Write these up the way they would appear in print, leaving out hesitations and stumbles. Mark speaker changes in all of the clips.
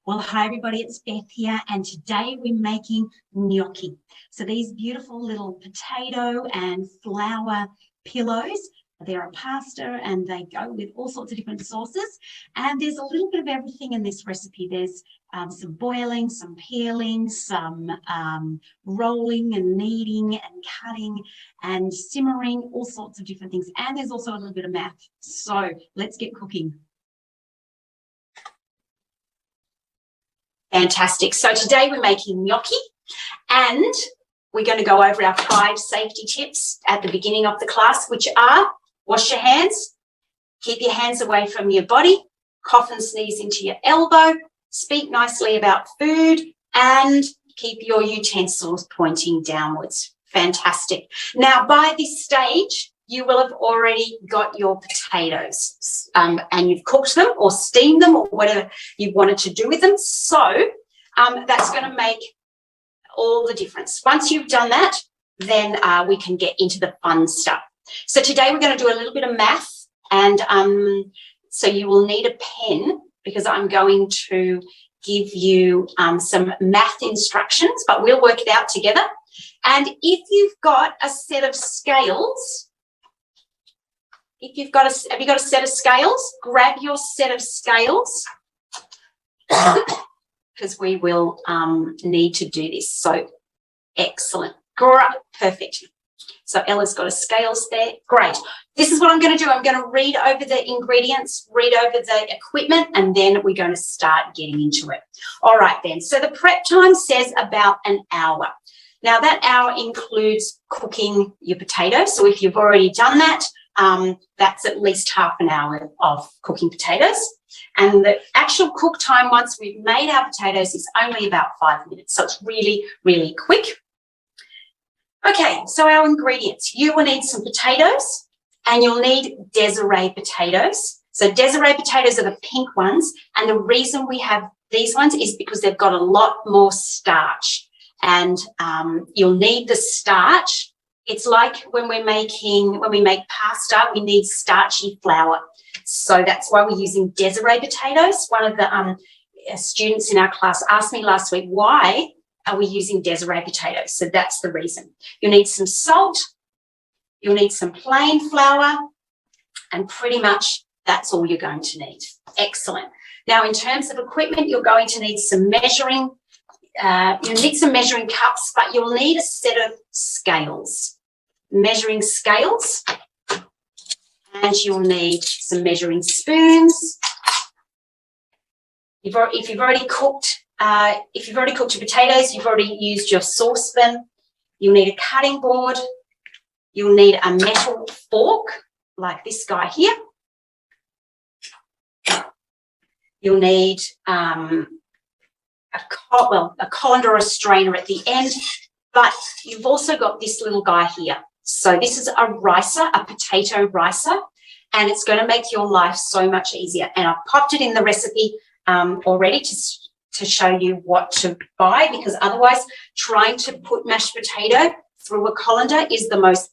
Speaker 1: Well, hi everybody, it's Beth here, and today we're making gnocchi. So these beautiful little potato and flour pillows, they're a pasta and they go with all sorts of different sauces. And there's a little bit of everything in this recipe. There's some boiling, some peeling, some rolling and kneading and cutting and simmering, all sorts of different things. And there's also a little bit of math. So let's get cooking. Fantastic. So today we're making gnocchi and we're going to go over our 5 safety tips at the beginning of the class, which are wash your hands, keep your hands away from your body, cough and sneeze into your elbow, speak nicely about food, and keep your utensils pointing downwards. Fantastic. Now, by this stage, you will have already got your potatoes and you've cooked them or steamed them or whatever you wanted to do with them. So that's going to make all the difference. Once you've done that, then we can get into the fun stuff. So today we're going to do a little bit of math, and so you will need a pen because I'm going to give you some math instructions, but we'll work it out together. And if you've got a set of scales, have you got a set of scales? Grab your set of scales because we will need to do this. So excellent. Great. Perfect. So Ella's got a scales there. Great. This is what I'm going to do. I'm going to read over the ingredients, read over the equipment, and then we're going to start getting into it. All right then. So the prep time says about an hour. Now that hour includes cooking your potatoes. So if you've already done that, that's at least half an hour of cooking potatoes. And the actual cook time once we've made our potatoes is only about 5 minutes. So it's really, really quick. Okay, so our ingredients. You will need some potatoes and you'll need Desiree potatoes. So Desiree potatoes are the pink ones. And the reason we have these ones is because they've got a lot more starch. And you'll need the starch. It's like when we make pasta, we need starchy flour. So that's why we're using Desiree potatoes. One of the students in our class asked me last week, why are we using Desiree potatoes? So that's the reason. You'll need some salt, you'll need some plain flour, and pretty much that's all you're going to need. Excellent. Now, in terms of equipment, you're going to need some measuring you'll need some measuring cups, but you'll need a set of scales, measuring scales, and you'll need some measuring spoons. If you've already cooked your potatoes, you've already used your saucepan. You'll need a cutting board. You'll need a metal fork like this guy here. You'll need a colander or a strainer at the end, but you've also got this little guy here. So this is a ricer, a potato ricer, and it's going to make your life so much easier. And I've popped it in the recipe already to show you what to buy, because otherwise trying to put mashed potato through a colander is the most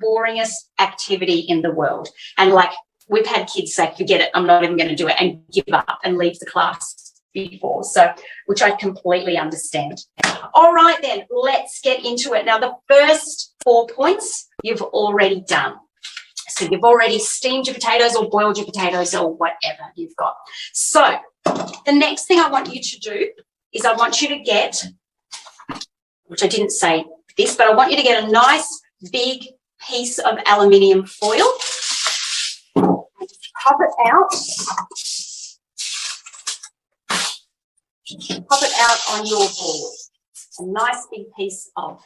Speaker 1: boringest activity in the world. And like, we've had kids say, forget it, I'm not even going to do it, and give up and leave the class before, so which I completely understand. All right then, let's get into it. Now, the first 4 points you've already done. So you've already steamed your potatoes or boiled your potatoes or whatever you've got. So the next thing I want you to do is I want you to get, which I didn't say this, but I want you to get a nice big piece of aluminium foil. Pop it out. Pop it out on your board. A nice big piece of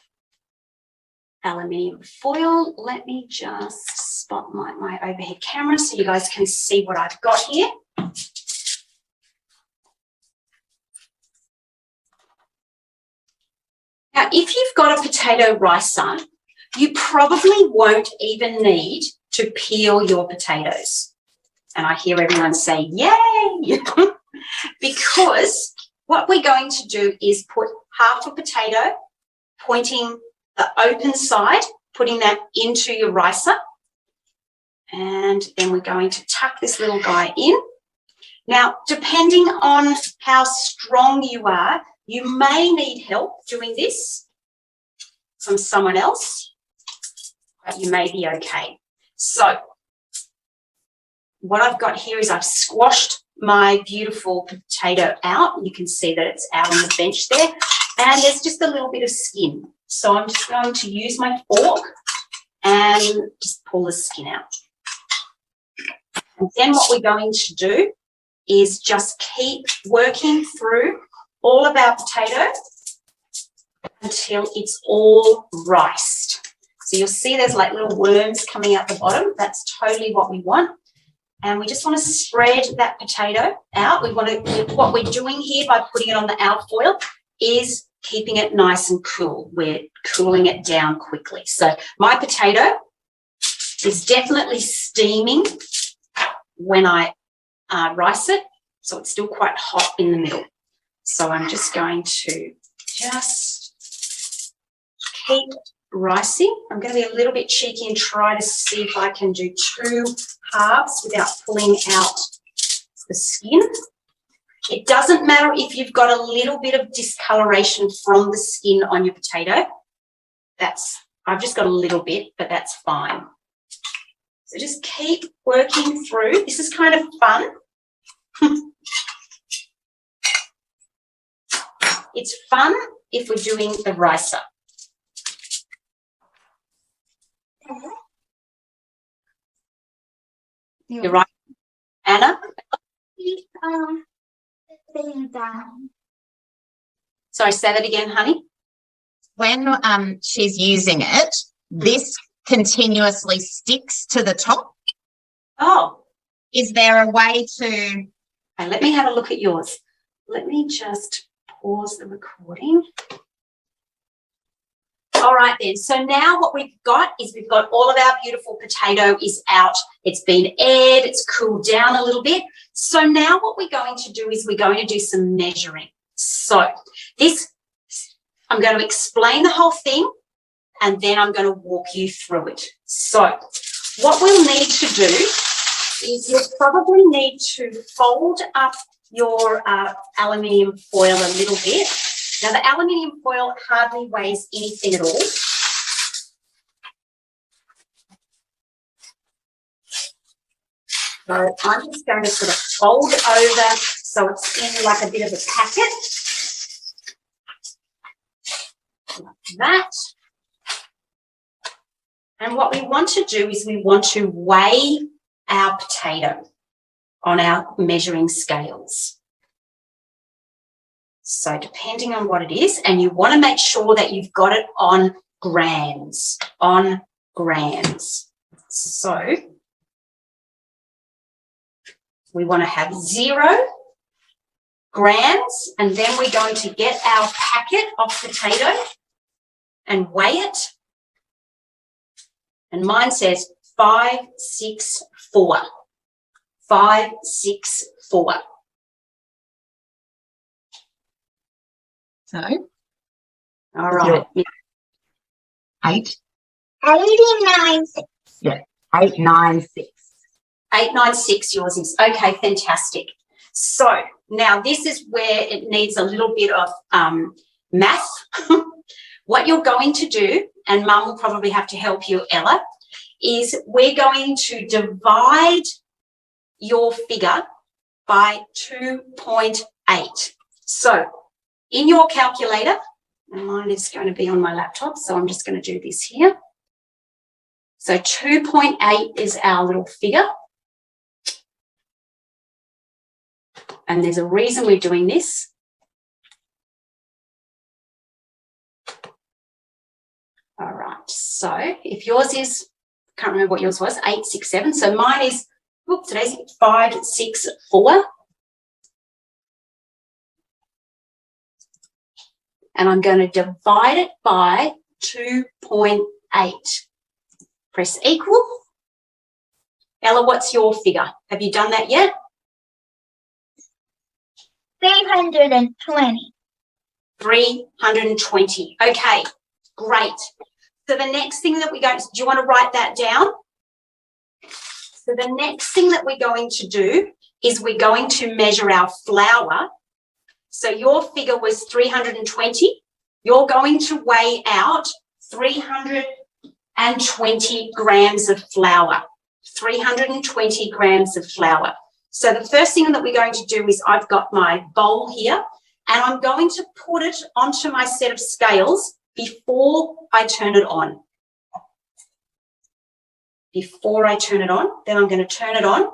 Speaker 1: aluminium foil. Let me just spot my overhead camera so you guys can see what I've got here. Now, if you've got a potato ricer, you probably won't even need to peel your potatoes. And I hear everyone say, yay, because what we're going to do is put half a potato, pointing the open side, putting that into your ricer. And then we're going to tuck this little guy in. Now, depending on how strong you are, you may need help doing this from someone else, but you may be okay. So what I've got here is I've squashed my beautiful potato out. You can see that it's out on the bench there, and there's just a little bit of skin. So I'm just going to use my fork and just pull the skin out. And then what we're going to do is just keep working through all of our potato until it's all riced. So you'll see there's like little worms coming out the bottom. That's totally what we want. And we just want to spread that potato out. What we're doing here by putting it on the alfoil is keeping it nice and cool. We're cooling it down quickly. So my potato is definitely steaming when I rice it, so it's still quite hot in the middle. So I'm just going to just keep ricing. I'm going to be a little bit cheeky and try to see if I can do 2 halves without pulling out the skin. It doesn't matter if you've got a little bit of discoloration from the skin on your potato. I've just got a little bit, but that's fine. So just keep working through. This is kind of fun. It's fun if we're doing the ricer. You're right, Anna? Sorry, say that again, honey.
Speaker 2: When she's using it, this continuously sticks to the top.
Speaker 1: Oh.
Speaker 2: Is there a way to...
Speaker 1: Okay, let me have a look at yours. Let me just pause the recording. All right then, so now what we've got is we've got all of our beautiful potato is out. It's been aired, it's cooled down a little bit. So now what we're going to do is we're going to do some measuring. So I'm going to explain the whole thing and then I'm going to walk you through it. So what we'll need to do is you'll probably need to fold up your aluminium foil a little bit. Now, the aluminium foil hardly weighs anything at all. So I'm just going to sort of fold it over so it's in like a bit of a packet. Like that. And what we want to do is we want to weigh our potato on our measuring scales. So depending on what it is, and you want to make sure that you've got it on grams, So we want to have 0 grams, and then we're going to get our packet of potato and weigh it. And mine says 564. 564.
Speaker 2: So,
Speaker 1: all right. Yeah.
Speaker 2: 896. Yeah, 896.
Speaker 1: 896, yours is. Okay, fantastic. So now this is where it needs a little bit of math. What you're going to do, and Mum will probably have to help you, Ella, is we're going to divide your figure by 2.8. So in your calculator, and mine is going to be on my laptop, so I'm just going to do this here. So 2.8 is our little figure. And there's a reason we're doing this. All right, so if yours is, can't remember what yours was, 867. So mine is, today's 564. And I'm going to divide it by 2.8. Press equal. Ella, what's your figure? Have you done that yet?
Speaker 3: 320.
Speaker 1: 320. Okay, great. So the next thing that we're going to, do you want to write that down? So the next thing that we're going to do is we're going to measure our flour. So your figure was 320. You're going to weigh out 320 grams of flour. 320 grams of flour. So the first thing that we're going to do is I've got my bowl here, and I'm going to put it onto my set of scales before I turn it on. Before I turn it on, then I'm going to turn it on.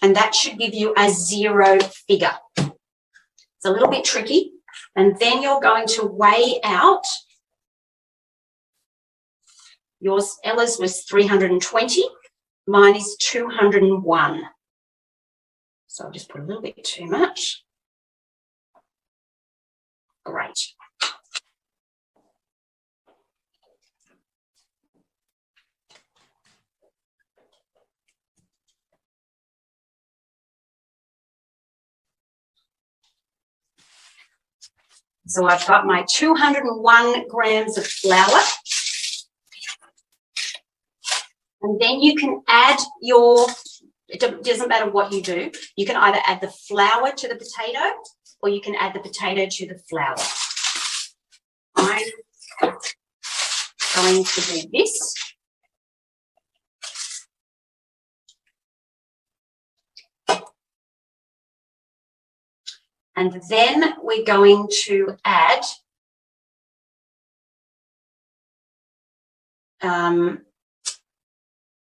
Speaker 1: And that should give you a 0 figure. It's a little bit tricky. And then you're going to weigh out. Yours, Ella's, was 320. Mine is 201. So I'll just put a little bit too much. Great. So I've got my 201 grams of flour. And then you can add your, it doesn't matter what you do, you can either add the flour to the potato or you can add the potato to the flour. I'm going to do this. And then we're going to add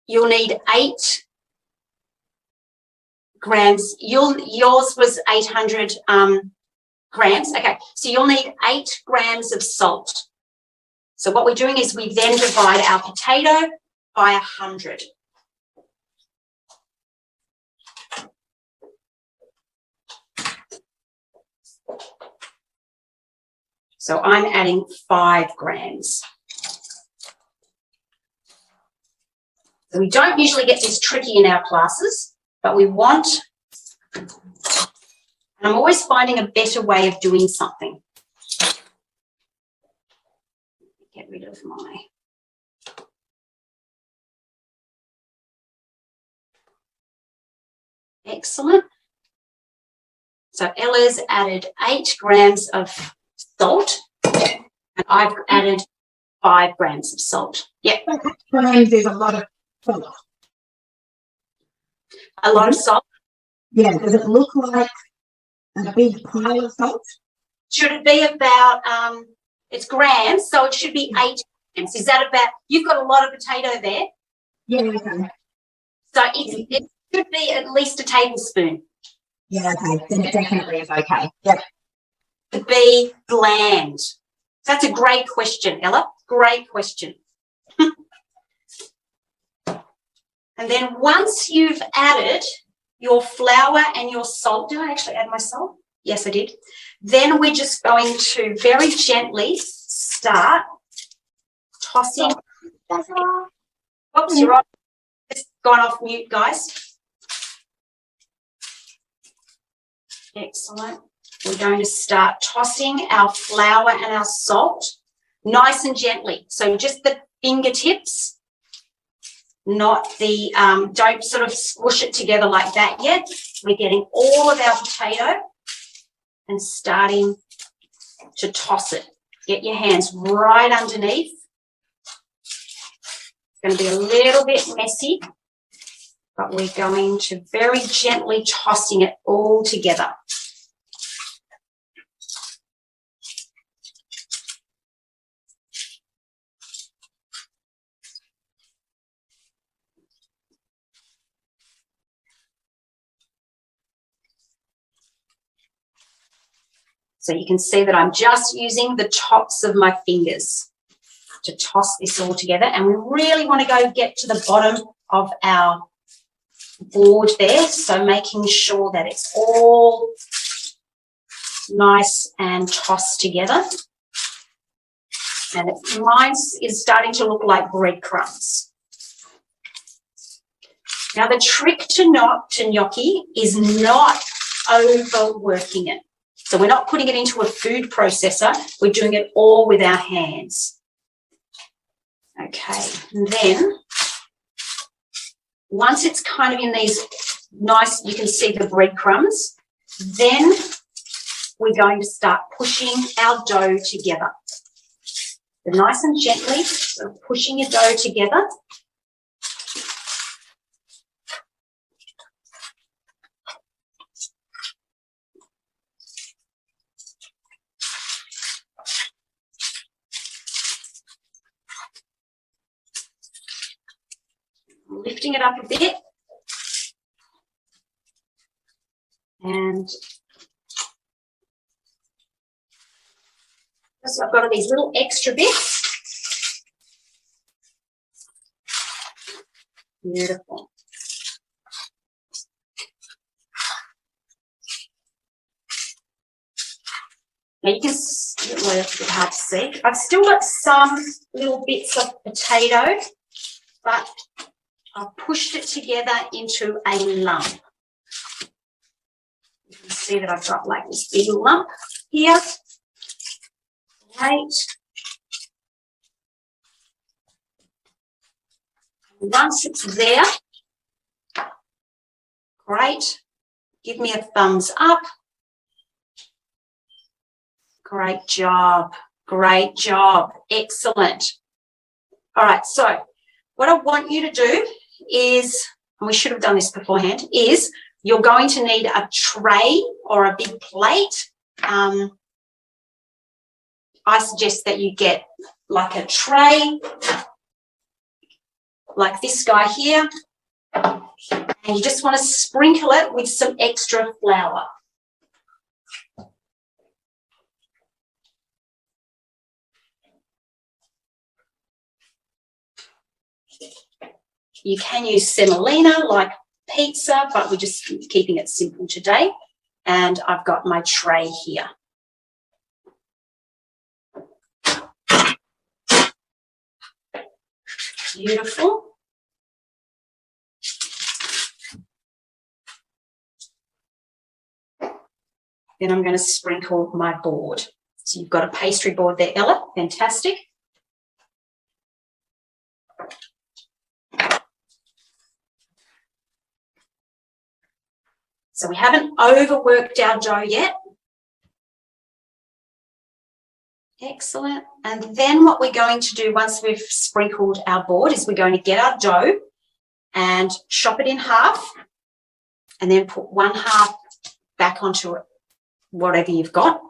Speaker 1: you'll need 8 grams. Yours was 800 grams. Okay, so you'll need 8 grams of salt. So what we're doing is we then divide our potato by 100. So I'm adding 5 grams. So we don't usually get this tricky in our classes, but we want, and I'm always finding a better way of doing something. Get rid of my, excellent. So Ella's added 8 grams of salt, and I've added 5 grams of salt. Yeah.
Speaker 3: 8 grams is a lot of salt.
Speaker 1: A lot of salt.
Speaker 3: Yeah, does it look like a big pile of salt?
Speaker 1: Should it be about, it's grams, so it should be 8 grams. Is that about, you've got a lot of potato there.
Speaker 3: Yeah, okay.
Speaker 1: So it should be at least a tablespoon.
Speaker 3: Yeah, okay. Then it definitely is okay. Yep.
Speaker 1: To be bland. That's a great question, Ella. Great question. And then once you've added your flour and your salt, did I actually add my salt? Yes, I did. Then we're just going to very gently start tossing. Oops, you're on. It's gone off mute, guys. Excellent. We're going to start tossing our flour and our salt nice and gently. So just the fingertips, not the, don't sort of squish it together like that yet. We're getting all of our potato and starting to toss it. Get your hands right underneath. It's going to be a little bit messy, but we're going to very gently tossing it all together. So you can see that I'm just using the tops of my fingers to toss this all together. And we really want to go get to the bottom of our board there. So making sure that it's all nice and tossed together. And mine is starting to look like breadcrumbs. Now the trick to gnocchi is not overworking it. So we're not putting it into a food processor. We're doing it all with our hands. Okay, and then Once it's kind of in these nice, you can see the breadcrumbs, then we're going to start pushing our dough together. So nice and gently, sort of pushing your dough together. Lifting it up a bit. And so I've got these little extra bits. Beautiful. Now you can, well, it's a bit hard to see. I've still got some little bits of potato, but I've pushed it together into a lump. You can see that I've got like this big lump here. Great. Once it's there, great. Give me a thumbs up. Great job. Great job. Excellent. All right, so what I want you to do is, and we should have done this beforehand, is you're going to need a tray or a big plate. I suggest that you get like a tray, like this guy here, and you just want to sprinkle it with some extra flour. You can use semolina like pizza, but we're just keeping it simple today. And I've got my tray here. Beautiful. Then I'm going to sprinkle my board. So you've got a pastry board there, Ella. Fantastic. So we haven't overworked our dough yet. Excellent. And then what we're going to do once we've sprinkled our board is we're going to get our dough and chop it in half and then put one half back onto it, whatever you've got.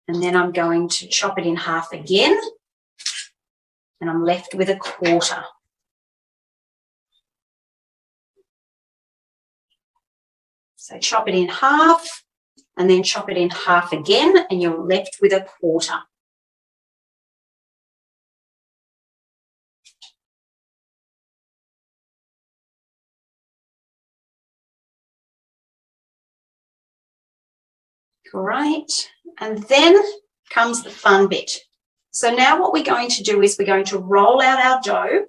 Speaker 1: And then I'm going to chop it in half again and I'm left with a quarter. So chop it in half and then chop it in half again and you're left with a quarter. Great. And then comes the fun bit. So now what we're going to do is we're going to roll out our dough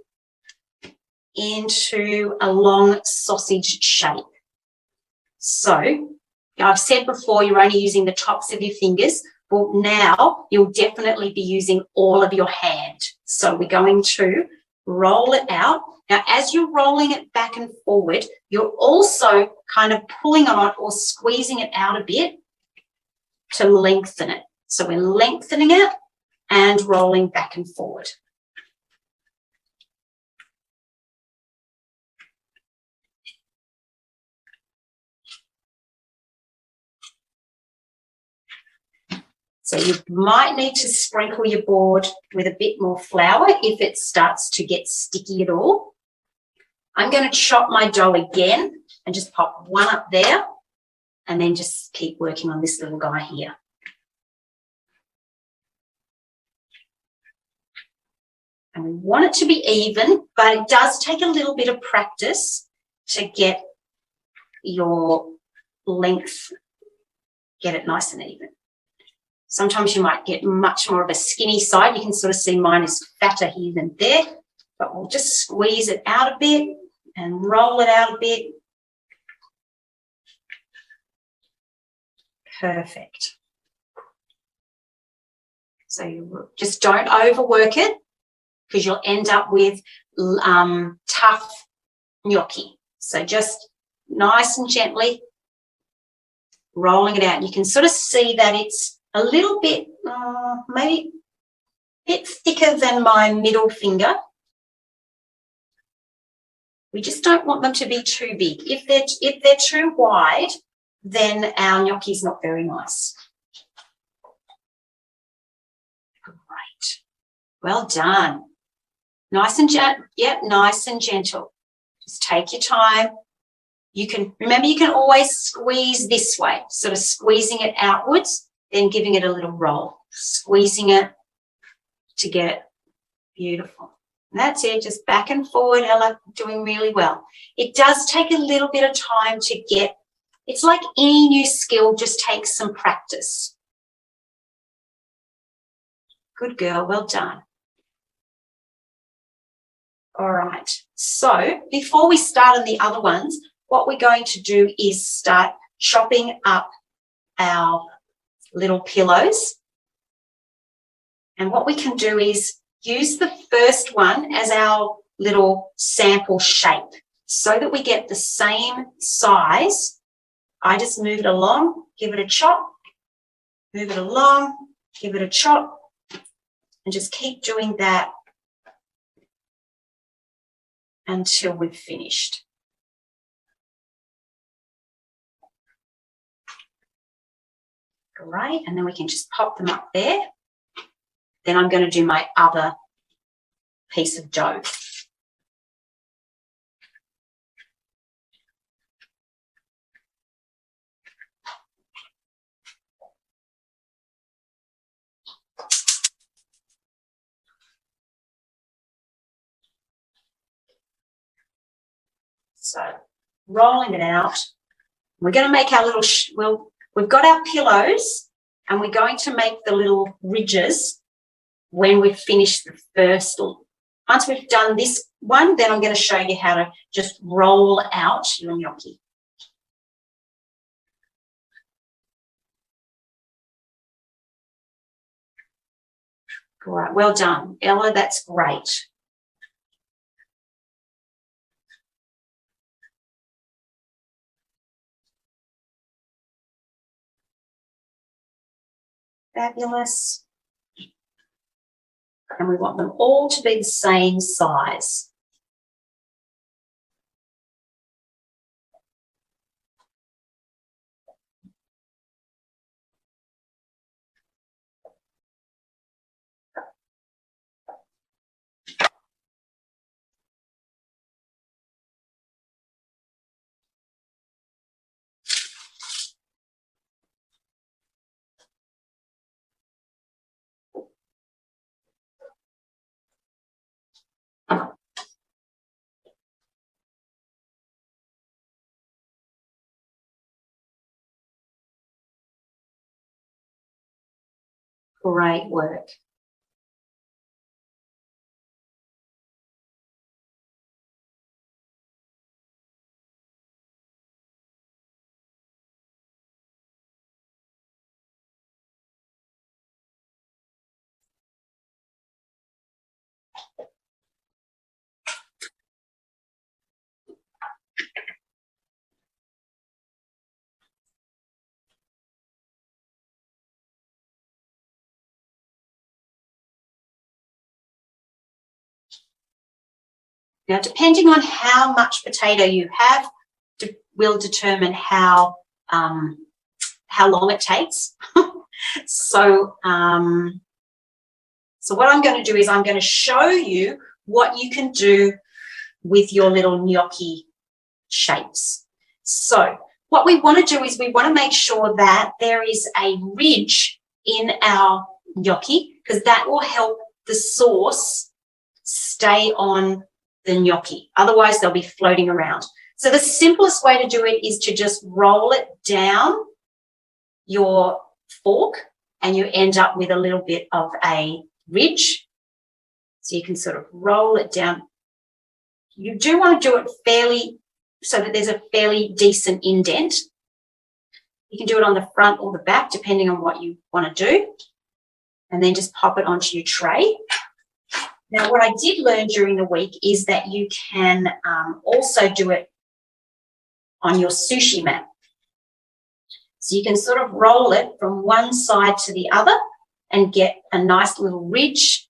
Speaker 1: into a long sausage shape. So I've said before you're only using the tops of your fingers. Well, now you'll definitely be using all of your hand. So we're going to roll it out. Now, as you're rolling it back and forward, you're also kind of pulling on it or squeezing it out a bit to lengthen it. So we're lengthening it and rolling back and forward. So you might need to sprinkle your board with a bit more flour if it starts to get sticky at all. I'm going to chop my dough again and just pop one up there and then just keep working on this little guy here. And we want it to be even, but it does take a little bit of practice to get your length, get it nice and even. Sometimes you might get much more of a skinny side. You can sort of see mine is fatter here than there, but we'll just squeeze it out a bit and roll it out a bit. Perfect. So you just don't overwork it. because you'll end up with tough gnocchi. So just nice and gently rolling it out. You can sort of see that it's a little bit, maybe a bit thicker than my middle finger. We just don't want them to be too big. If they're too wide, then our gnocchi is not very nice. Great. Well done. Nice and gentle. Yep, nice and gentle. Just take your time. You can always squeeze this way, sort of squeezing it outwards, then giving it a little roll, squeezing it to get it beautiful. And that's it, just back and forward. Ella, doing really well. It does take a little bit of time to get, it's like any new skill, just takes some practice. Good girl, well done. All right, so before we start on the other ones, what we're going to do is start chopping up our little pillows. And what we can do is use the first one as our little sample shape so that we get the same size. I just move it along, give it a chop, move it along, give it a chop, and just keep doing that until we've finished. Great, and then we can just pop them up there. Then I'm going to do my other piece of dough. So rolling it out, we're going to make our little, we've got our pillows and we're going to make the little ridges when we've finished the first. Once we've done this one, then I'm going to show you how to just roll out your gnocchi. Great, well done, Ella, that's great. Fabulous. And we want them all to be the same size. Great work. Now, depending on how much potato you have, will determine how long it takes. So what I'm going to do is I'm going to show you what you can do with your little gnocchi shapes. So what we want to do is we want to make sure that there is a ridge in our gnocchi, because that will help the sauce stay on the gnocchi. Otherwise, they'll be floating around. So the simplest way to do it is to just roll it down your fork and you end up with a little bit of a ridge. So you can sort of roll it down. You do want to do it fairly, so that there's a fairly decent indent. You can do it on the front or the back, depending on what you want to do. And then just pop it onto your tray. Now, what I did learn during the week is that you can also do it on your sushi mat. So you can sort of roll it from one side to the other and get a nice little ridge.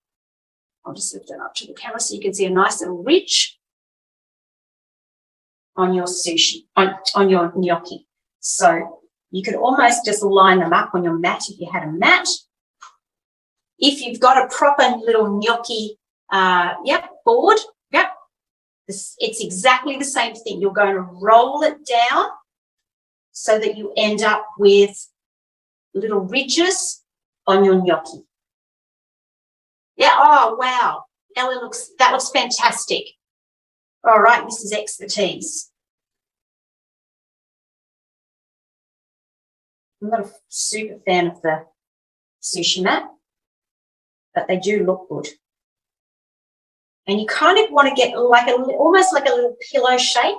Speaker 1: I'll just lift it up to the camera so you can see a nice little ridge on your sushi, on your gnocchi. So you could almost just line them up on your mat if you had a mat. If you've got a proper little gnocchi, board, it's exactly the same thing. You're going to roll it down so that you end up with little ridges on your gnocchi. Yeah, oh, wow. Ella, that looks fantastic. All right, this is expertise. I'm not a super fan of the sushi mat, but they do look good. And you kind of want to get like almost like a little pillow shape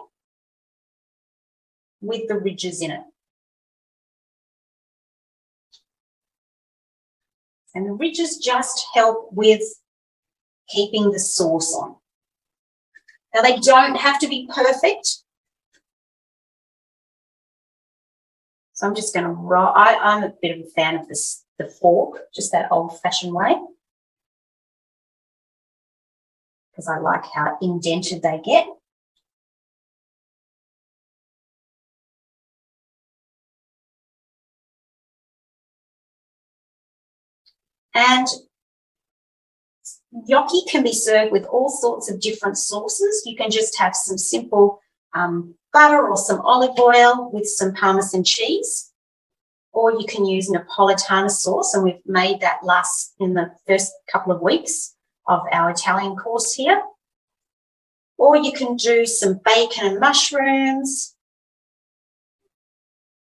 Speaker 1: with the ridges in it. And the ridges just help with keeping the sauce on. Now, they don't have to be perfect. So I'm just going to roll. I'm a bit of a fan of the fork, just that old-fashioned way, because I like how indented they get. And gnocchi can be served with all sorts of different sauces. You can just have some simple butter or some olive oil with some Parmesan cheese, or you can use Napolitana sauce, and we've made that in the first couple of weeks of our Italian course here. Or you can do some bacon and mushrooms,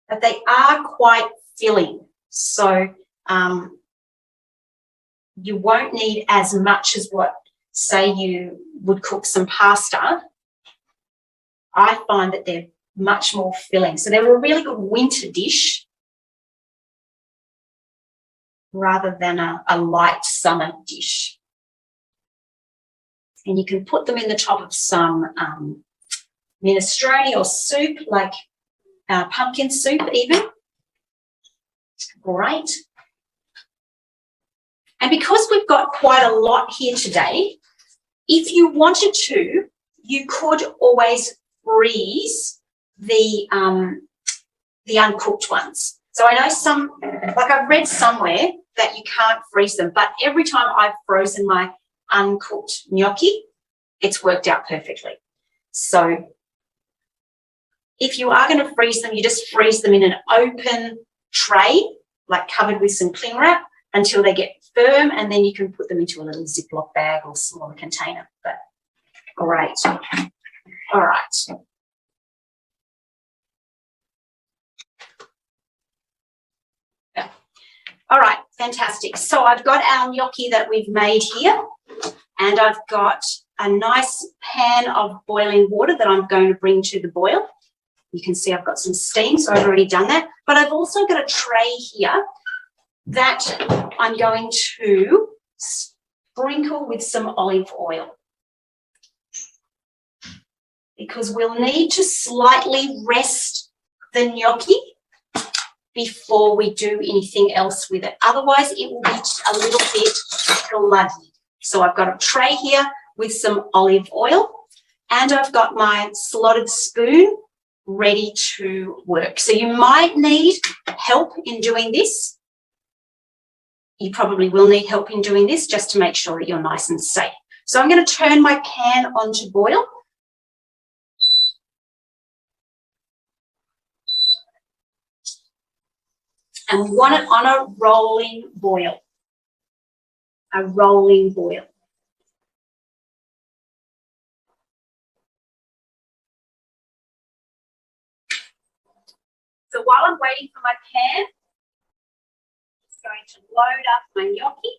Speaker 1: but they are quite filling. So you won't need as much as what, say, you would cook some pasta. I find that they're much more filling. So they're a really good winter dish rather than a light summer dish. And you can put them in the top of some minestrone or soup, like pumpkin soup even. Great. And because we've got quite a lot here today, if you wanted to, you could always freeze the uncooked ones. So I know I've read somewhere that you can't freeze them, but every time I've frozen my uncooked gnocchi, it's worked out perfectly. So if you are going to freeze them, you just freeze them in an open tray, like covered with some cling wrap, until they get firm, and then you can put them into a little Ziploc bag or smaller container. But great. All right. Yeah. All right, fantastic. So I've got our gnocchi that we've made here, and I've got a nice pan of boiling water that I'm going to bring to the boil. You can see I've got some steam, so I've already done that. But I've also got a tray here that I'm going to sprinkle with some olive oil, because we'll need to slightly rest the gnocchi before we do anything else with it. Otherwise, it will be a little bit bloody. So I've got a tray here with some olive oil, and I've got my slotted spoon ready to work. So you might need help in doing this. You probably will need help in doing this just to make sure that you're nice and safe. So I'm going to turn my pan on to boil. And we want it on a rolling boil. A rolling boil. So while I'm waiting for my pan, going to load up my gnocchi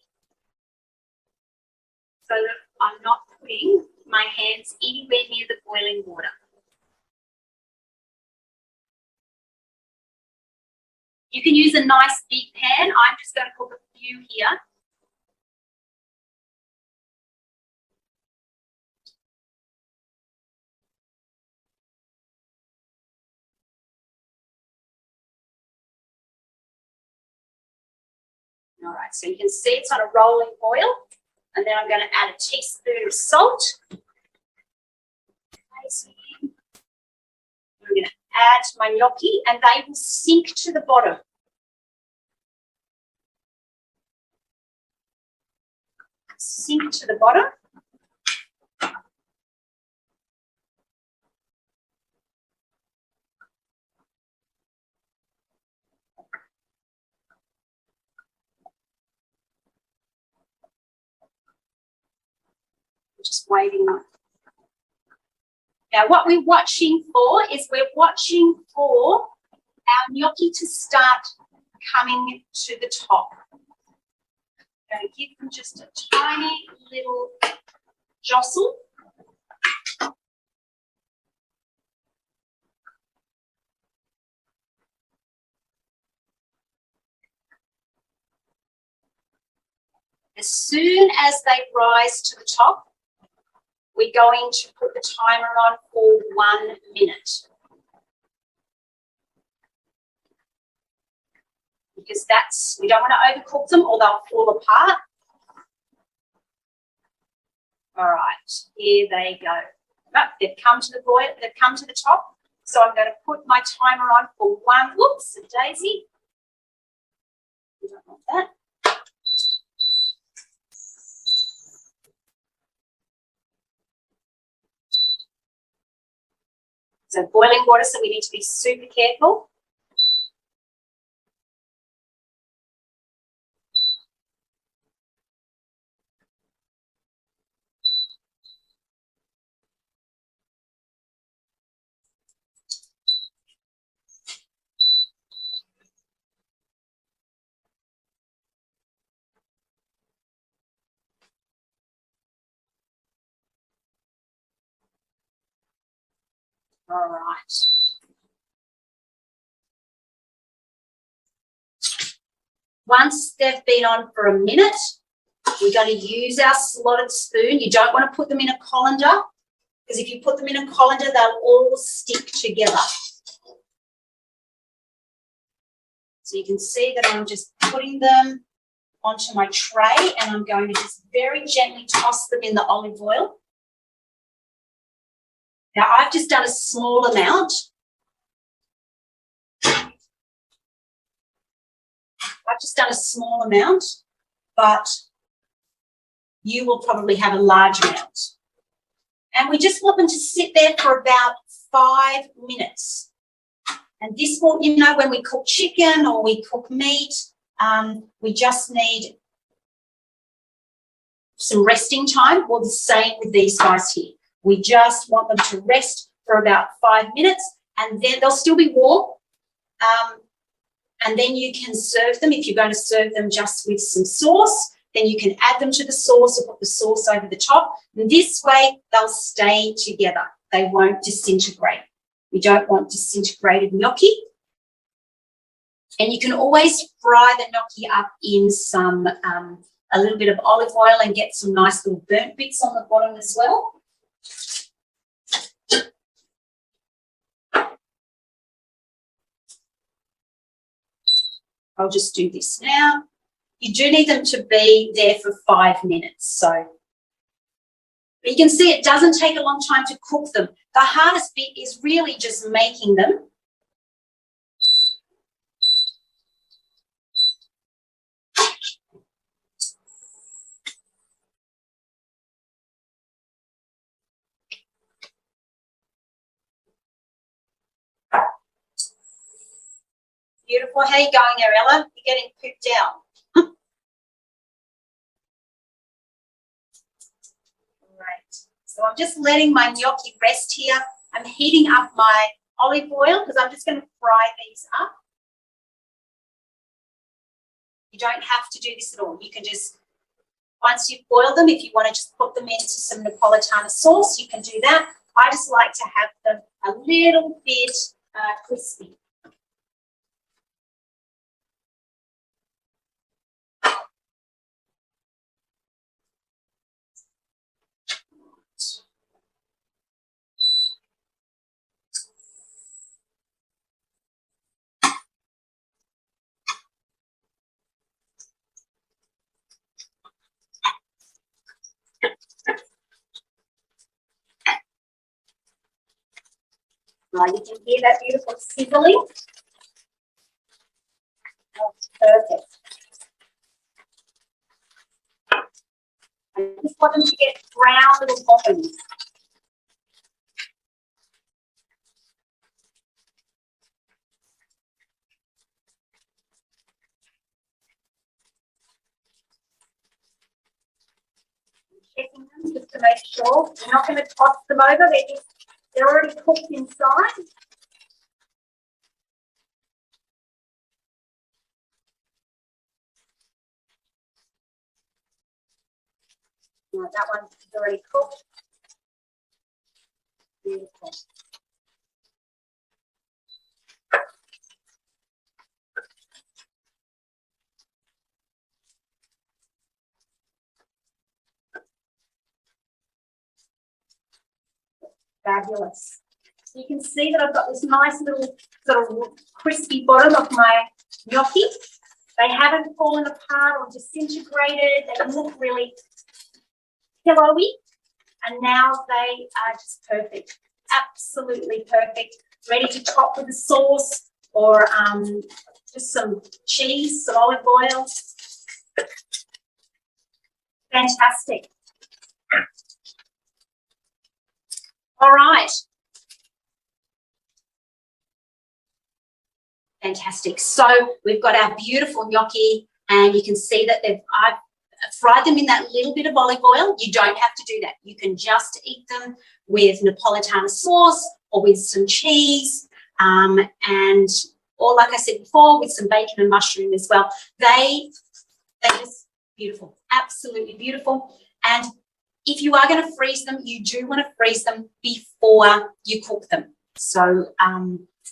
Speaker 1: so that I'm not putting my hands anywhere near the boiling water. You can use a nice big pan. I'm just going to cook a few here. All right, so you can see it's on a rolling boil. And then I'm going to add a teaspoon of salt. I'm going to add my gnocchi and they will sink to the bottom. Sink to the bottom. Just waving up. Now, what we're watching for is we're watching for our gnocchi to start coming to the top. I'm going to give them just a tiny little jostle. As soon as they rise to the top, we're going to put the timer on for 1 minute. Because we don't want to overcook them or they'll fall apart. All right, here they go. Oh, they've come to the boil, they've come to the top. So I'm going to put my timer on for whoops, a daisy. We don't want that. So boiling water, so we need to be super careful. All right. Once they've been on for a minute, we're going to use our slotted spoon. You don't want to put them in a colander because if you put them in a colander, they'll all stick together. So you can see that I'm just putting them onto my tray and I'm going to just very gently toss them in the olive oil. Now, I've just done a small amount. But you will probably have a large amount. And we just want them to sit there for about 5 minutes. And this will, you know, when we cook chicken or we cook meat, we just need some resting time. Well, the same with these guys here. We just want them to rest for about 5 minutes and then they'll still be warm. And then you can serve them. If you're going to serve them just with some sauce, then you can add them to the sauce or put the sauce over the top. And this way, they'll stay together. They won't disintegrate. We don't want disintegrated gnocchi. And you can always fry the gnocchi up in some, a little bit of olive oil and get some nice little burnt bits on the bottom as well. I'll just do this now. You do need them to be there for 5 minutes. So but you can see it doesn't take a long time to cook them. The hardest bit is really just making them. Beautiful. How are you going, Arella? You're getting pooped out. Great. So I'm just letting my gnocchi rest here. I'm heating up my olive oil because I'm just going to fry these up. You don't have to do this at all. You can just, once you've boiled them, if you want to just put them into some Napolitana sauce, you can do that. I just like to have them a little bit crispy. You can hear that beautiful sizzling. That's perfect. I just want them to get brown little bobbins. Checking them just to make sure. We're not going to toss them over. They're already cooked inside. Right, that one's already cooked. Beautiful. Fabulous. So you can see that I've got this nice little sort of crispy bottom of my gnocchi. They haven't fallen apart or disintegrated. They look really pillowy, and now they are just perfect. Absolutely perfect. Ready to top with a sauce or just some cheese, some olive oil. Fantastic. All right. Fantastic. So we've got our beautiful gnocchi, and you can see that I've fried them in that little bit of olive oil. You don't have to do that. You can just eat them with Napolitana sauce or with some cheese, or like I said before, with some bacon and mushroom as well. They're just beautiful, absolutely beautiful. And if you are going to freeze them, you do want to freeze them before you cook them. So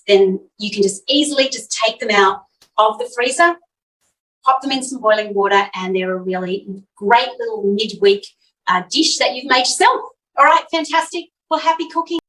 Speaker 1: then you can just easily just take them out of the freezer, pop them in some boiling water, and they're a really great little midweek dish that you've made yourself. All right, fantastic. Well, happy cooking.